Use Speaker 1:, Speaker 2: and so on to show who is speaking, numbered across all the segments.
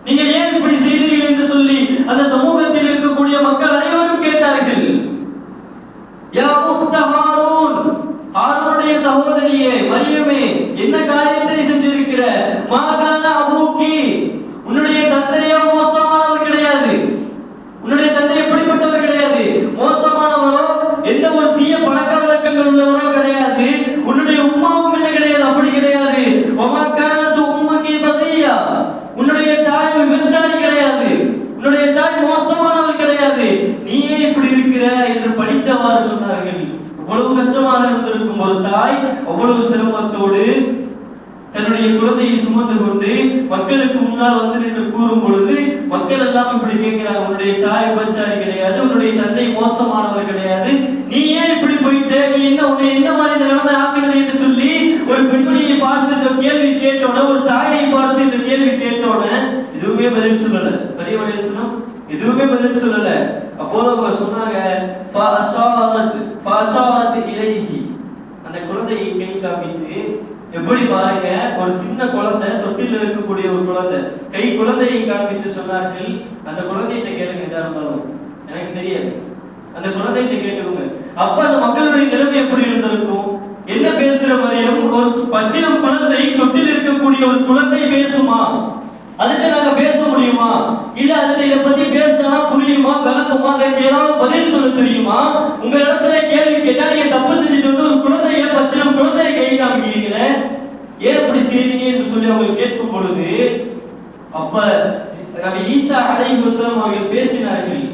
Speaker 1: நீங்க ஏன் இப்படி செய்தீர்கள் என்று சொல்லி அந்த சமூகத்தில் இருக்கக்கூடிய மக்கள் அனைவரும் கேட்டார்கள். யா உக்த ஹாரூன், ஹாரூனுடைய சகோதரியே மரியமே, என்ன காரியத்தை செஞ்சிருக்கிற? மாகான அபூக்கி, உன்னுடைய தந்தையோ மோசமானவர் கிடையாது. உன்னுடைய தந்தை எப்படிப்பட்டவர் கிடையாது, மோசமானவரோ எந்த ஒரு தீய பழக்க வழக்கங்கள் உள்ளவரோ கிடையாது. உன்னுடைய உம்மாவும் என்ன கிடையாது, அப்படி கிடையாது. ஒமாக்கானத்து உம்மகி பதையா, உன்னுடைய தாய் விபச்சாரி கிடையாது, உன்னுடைய தாய் மோசமானவள் கிடையாது. நீயே இப்படி இருக்கிற என்று படித்தவாறு சொன்னார்கள். அவ்வளவு கஷ்டமாக இருந்திருக்கும் ஒரு தாய் அவ்வளவு சிரமத்தோடு தன்னுடைய குழந்தையை சுமந்து கொண்டு மக்களுக்கு முன்னால் வந்து நின்று கூறும் பொழுது மக்கள் எல்லாம் இப்படி கேட்கிறாங்க, உன்னுடைய தாய் விபச்சாரி கிடையாது, உன்னுடைய தந்தை மோசமானவர் கிடையாது, நீ ஏன் இப்படி போயிட்ட, நீ என்ன உன்னை என்ன மாதிரி இந்த நிலைமை ஆக்கினது என்று சொல்லி ஒரு பெண்மணியை பார்த்து இந்த கேள்வி கேட்டோட, ஒரு தாயை பார்த்து இந்த கேள்வி கேட்டோட எதுவுமே பதில் சொல்லல. பெரியவனேசனம் எதுவுமே பதில் சொல்லல. அப்போது அவங்க சொன்னாங்க, அந்த குழந்தையை கை காமித்து, எப்படி பாருங்க, ஒரு சின்ன குழந்தை, தொட்டில் இருக்கக்கூடிய ஒரு குழந்தை கை குழந்தையை காண்பித்து சொன்னார்கள், அந்த குழந்தைகிட்ட கேளுங்க, எதா இருந்தாலும் எனக்கு தெரியாது, அந்த குழந்தைகிட்ட கேட்டுக்கோங்க. அப்ப அந்த மக்களுடைய நிலைமை எப்படி இருந்திருக்கும்? என்ன பேசுற மாதிரியும், ஒரு பச்சிலம் குழந்தை, தொட்டில் இருக்கக்கூடிய ஒரு குழந்தை பேசுமா? அதுக்கு நாங்க பேச முடியுமா? இல்ல அதுக்கு இதை பத்தி பேசினா புரியுமா, விளங்குமா, அதற்கு ஏதாவது பதில் சொல்ல தெரியுமா? உங்க இடத்துல கேள்வி கேட்டா நீங்க தப்பு செஞ்சுட்டு வந்து ஒரு குழந்தைய, பச்சிலம் குழந்தையை கை காமிக்கிறீங்களே, ஏன் இப்படி செய்றீங்க என்று சொல்லி அவங்க கேட்கும் பொழுது, அப்ப நபி ஈசா அலைஹிஸ்ஸலாம் அவர்கள் பேசினார்கள்.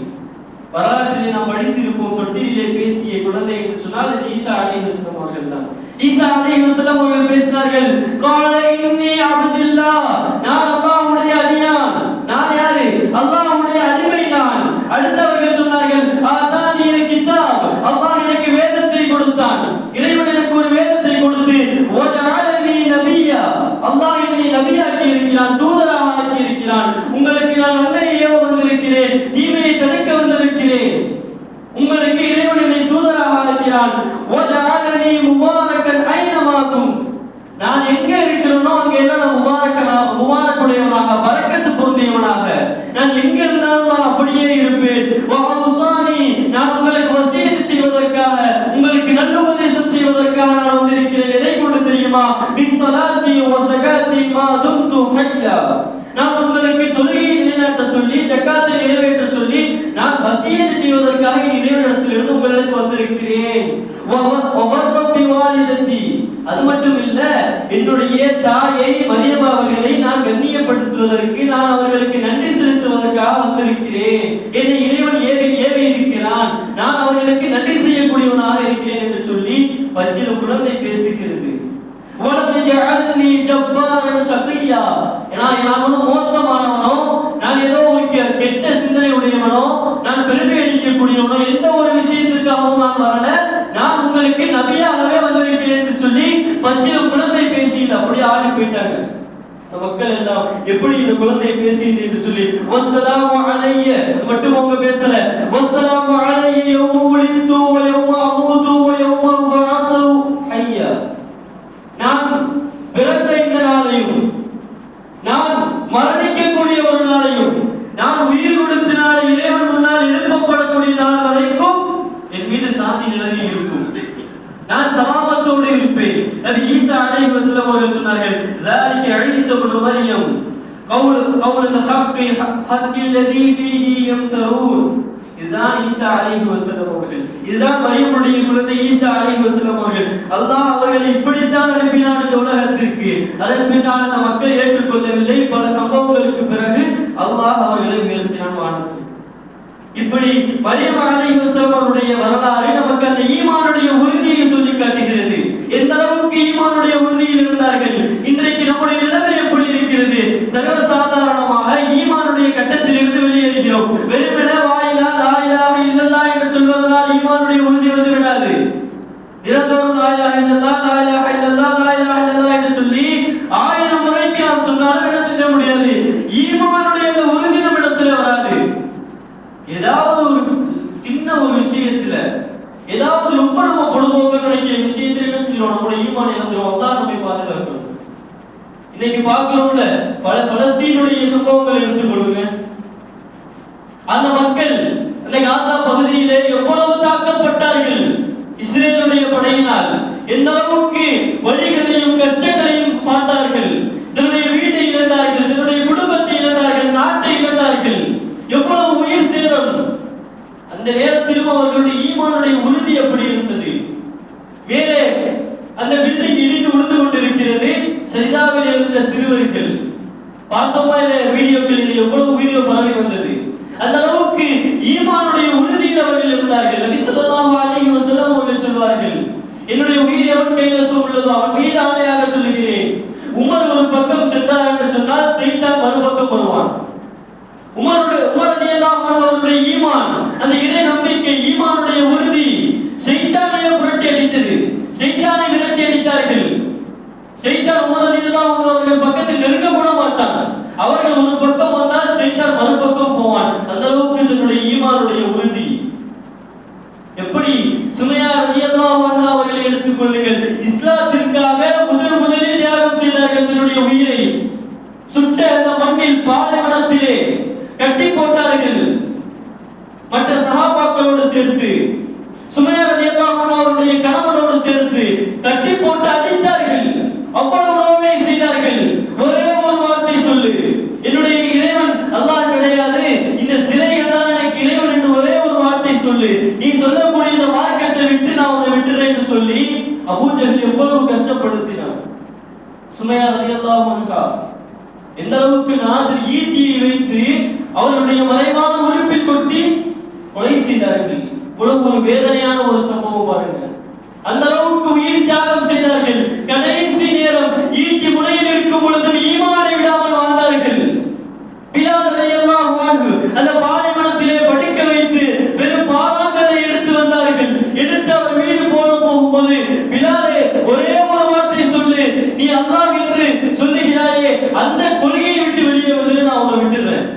Speaker 1: வரலாற்றிலே நாம் படித்திருப்போம், தொட்டிலே பேசிய குழந்தை என்று சொன்னால் அது ஈசா அலைஹிஸ்ஸலாம் அவர்கள் தான். ஈசா அலைஹிஸ்ஸலாம் அவர்கள் பேசினார்கள், கால இன்னி அப்துல்லாஹ், நான் அல்லாஹ்வுடைய அடியான். நான் யாரு? அல்லாஹ்வுடைய அடிமை நான். அடுத்தவர்கள் சொன்னார்கள், ஆதானியல் கிதாப், அல்லாஹ் எனக்கு வேதத்தை கொடுத்தான், இறைவன் எனக்கு ஒரு வேதத்தை கொடுத்து, வஜஅலனி நபியா, அல்லாஹ் என்னை நபியாக்கி இருக்கிறான், தூதராக ஆக்கி இருக்கிறான், உங்களுக்கு நான் நன்மையை ஏவ வந்திருக்கிறேன், தீமையை தடுக்க வந்திருக்கிறேன், உங்களுக்கு இறைவன் என்னை தூதராக ஆக்கிறான். வஜஅலனி முபாரக்கன் ஐனமா குன்த், நான் எங்க இருக்கிறேனோ அங்க எல்லாம் நான் முபாரக்குடையவனாக, பரக்கத்து பொருந்தியவனாக, நான் எங்க இருந்தாலும் நான் அப்படியே இருப்பேன். வஅவுசானி, நான் உங்களுக்கு வசியத்து செய்வதற்காக, உங்களுக்கு நல்ல உபதேசம் செய்வதற்காக நான் வந்திருக்கிறேன். எதை கொண்டு தெரியுமா? பிஸ்ஸலாத்தி வஸகாத்தி மா தும்து ஹய்யா, நான் உங்களுக்கு தொழுகையை நிலைநாட்ட சொல்லி, ஜக்காத்தை நிறைவேற்ற சொல்லி, நான் வசியத்து செய்வதற்காக இறைவனிடத்திலிருந்து உங்களுக்கு வந்திருக்கிறேன். அது மட்டும் இல்ல, என்னுடைய தாயை மரியம் அவர்களை நான் கண்ணியப்படுத்துவதற்கு, நான் அவர்களுக்கு நன்றி செலுத்துவதற்காக வந்திருக்கிறேன். என்னை இறைவன் ஏவி இருக்கிறான், நான் அவர்களுக்கு நன்றி செய்யக்கூடியவனாக இருக்கிறேன் என்று சொல்லி பச்சிலம் குழந்தை பேசுகிறது. நான் ஒரு மோசமானவனோ, நான் ஏதோ ஒரு கெட்ட சிந்தனை உடையவனோ, நான் பெருமை அடிக்கக்கூடியவனோ, எந்த ஒரு விஷயத்திற்காகவும் நான் வரல, நான் உங்களுக்கு நபியாகவே வந்திருக்கிறேன் என்று சொல்லி பச்சிலம் குழந்தை பேசியது. அப்படியே ஆடி போயிட்டாங்க மக்கள் எல்லாம். எப்படி இந்த குழந்தை பேசியது என்று சொல்லி, வஸ்ஸலாமு அலைய, அது மட்டும் அவங்க பேசல, வஸ்ஸலாமு அலைய யௌம உலித்து வ யௌம அமூது வ யௌம உபஅஸு ஹய்யா, நான் பிறந்த இந்த நாளையும், நான் மரணிக்கக்கூடிய ஒரு நாளையும், நான் உயிர் கொடுத்த நாளை இறைவன் முன்னால் எழுப்பப்படக்கூடிய நாள் வரைக்கும் என் மீது சாந்தி நிலவி இருக்கும், நான் சலாமத்தோடு இருப்பேன். நபி ஈசா அலைஹிஸ்ஸலாம் அவர்கள் சொன்னார்கள், ذلك عيسى ابن مريم قول الحق حق الذي فيه يمترون. இதுதான் ஈசா அலைஹிஸ்ஸலாம் அவர்கள், இதுதான் மரியமுடைய குழந்தை ஈசா அலைஹிஸ்ஸலாம் அவர்கள். அல்லாஹ் அவர்களை இப்படித்தான் அனுப்பினான் இந்த உலகத்திற்கு. அதன் பின்னால் அந்த மக்கள் ஏற்றுக்கொள்ளவில்லை. பல சம்பவங்களுக்கு பிறகு அல்லாஹ் அவர்களை உயர்த்தினான் வானத்தில். இப்படி மரியம் அலைஹிஸ்ஸலாம் அவருடைய வரலாறு நமக்கு அந்த ஈமானுடைய உறுதியை சொல்லி காட்டுகிறது. எந்த அளவுக்கு ஈமானுடைய உறுதியில் இருந்தார்கள். இன்றைக்கு நம்முடைய நிலைமை எப்படி இருக்கிறது? சர்வசாதாரணமாக ஈமானுடைய கட்டத்தில் இருந்து வெளியேறுகிறோம். வெறுமனே வாயிலா லா இலாஹ இல்லல்லாஹ் என்று சொல்வதனால் ஈமானுடைய உறுதி வந்து விடாது. தினந்தோறும் லா இலாஹ இல்லல்லாஹ் லா இலாஹ இல்லல்லாஹ் லா இலாஹ இல்லல்லாஹ் என்று சொல்லி 1000 முறைக்கு நாம் சொன்னாலும் என்ன செய்ய முடியாது? ஈமானுடைய அந்த உறுதி நம்மிடத்தில் வராது. ஏதாவது ஒரு சின்ன ஒரு விஷயத்துல, ஏதாவது ரொம்ப நம்ம பொடுபோக்கு நினைக்கிற விஷயத்துல என்ன செஞ்சிடும்? நம்முடைய ஈமான் இழந்துரும். அல்லாஹ் நம்மை பாதுகாக்கணும். இன்னைக்கு பார்க்கிறோம்ல, பல பலஸ்தீனுடைய சம்பவங்கள் எடுத்து மொபைல் வீடியோக்களில் எவ்வளவு வீடியோ பரவி வந்தது. அந்த அளவுக்கு ஈமானுடைய உறுதியில் அவர்கள் இருந்தார்கள். நபி ஸல்லல்லாஹு அலைஹி வஸல்லம் அவர்கள் சொல்வார்கள், என்னுடைய உயிர் எவன் கைவசம் உள்ளதோ அவன் மீது ஆணையாக சொல்லுகிறேன், உமர் ஒரு பக்கம் சென்றார் என்று சொன்னால் சைத்தான் மறுபக்கம் வருவான். உமர் ரலியல்லாஹு அன்ஹு அவருடைய ஈமான், அந்த இறை நம்பிக்கை, ஈமானுடைய உறுதி சைத்தானை புரட்டி அடித்தது. சைத்தானை விரட்டி அடித்தார்கள். சைத்தான் உமர் ரலியல்லாஹு அன்ஹு அவர்கள் பக்கத்தில் நெருங்க கூட மாட்டான். அவர்கள் ஒரு பக்கம் வந்தால் சைத்தான் மறுபக்கம் போவான். அந்த அளவுக்கு தன்னுடைய ஈமானுடைய உறுதி. எப்படி சுமையா ரலியல்லாஹு அன்ஹா அவர்களை எடுத்துக் கொள்ளுங்கள். இஸ்லாத்திற்காக முதலில் தியாகம் செய்தார்கள். தன்னுடைய உயிரை சுட்ட அந்த மண்ணில் பாலைவனத்திலே கட்டி போட்டார்கள். மற்ற சஹாபாக்களோடு சேர்த்து சுமையா ரலியல்லாஹு அன்ஹா அவருடைய கணவனோடு சேர்த்து கட்டி போட்டு அடித்தார்கள். அவ்வளவு நோவினை செய்தார்கள். ஒரே ஒரு வார்த்தை சொல்லு, என்னுடைய இறைவன் அல்லாஹ் கிடையாது, இந்த சிலைகள் தான் எனக்கு இறைவன் என்று ஒரே ஒரு வார்த்தை சொல்லு, நீ சொல்லக்கூடிய இந்த மார்க்கத்தை விட்டு நான் உன்னை விட்டுறேன் என்று சொல்லி அபூ ஜஹல் எவ்வளவு கஷ்டப்படுத்தினார். சுமையா ரலியல்லாஹு அன்ஹா எந்த அளவுக்கு நாதில் ஈட்டியை வைத்து அவருடைய மறைவான உறுப்பில் கொட்டி கொலை செய்தார்கள். இவ்வளவு ஒரு வேதனையான ஒரு சம்பவம் பாருங்க. அந்த அளவுக்கு உயிர் தியாகம் செய்தார்கள். கடைசி நேரம் ஈட்டி முனையில் இருக்கும் பொழுது ஈமானை விடாமல் வாழ்ந்தார்கள். பிலால் ரலியல்லாஹு அன்ஹு அந்த பாலைவனத்திலே படுக்க வைத்து வெறும் பாறாங்களை எடுத்து வந்தார்கள். எடுத்து அவர் மீது போகும்போது, பிலாலே ஒரே ஒரு வார்த்தை சொல்லு, நீ அல்லாஹ் என்று சொல்லுகிறாயே, அந்த கொள்கையை விட்டு வெளியே வந்து நான் உன்னை விட்டுறேன்.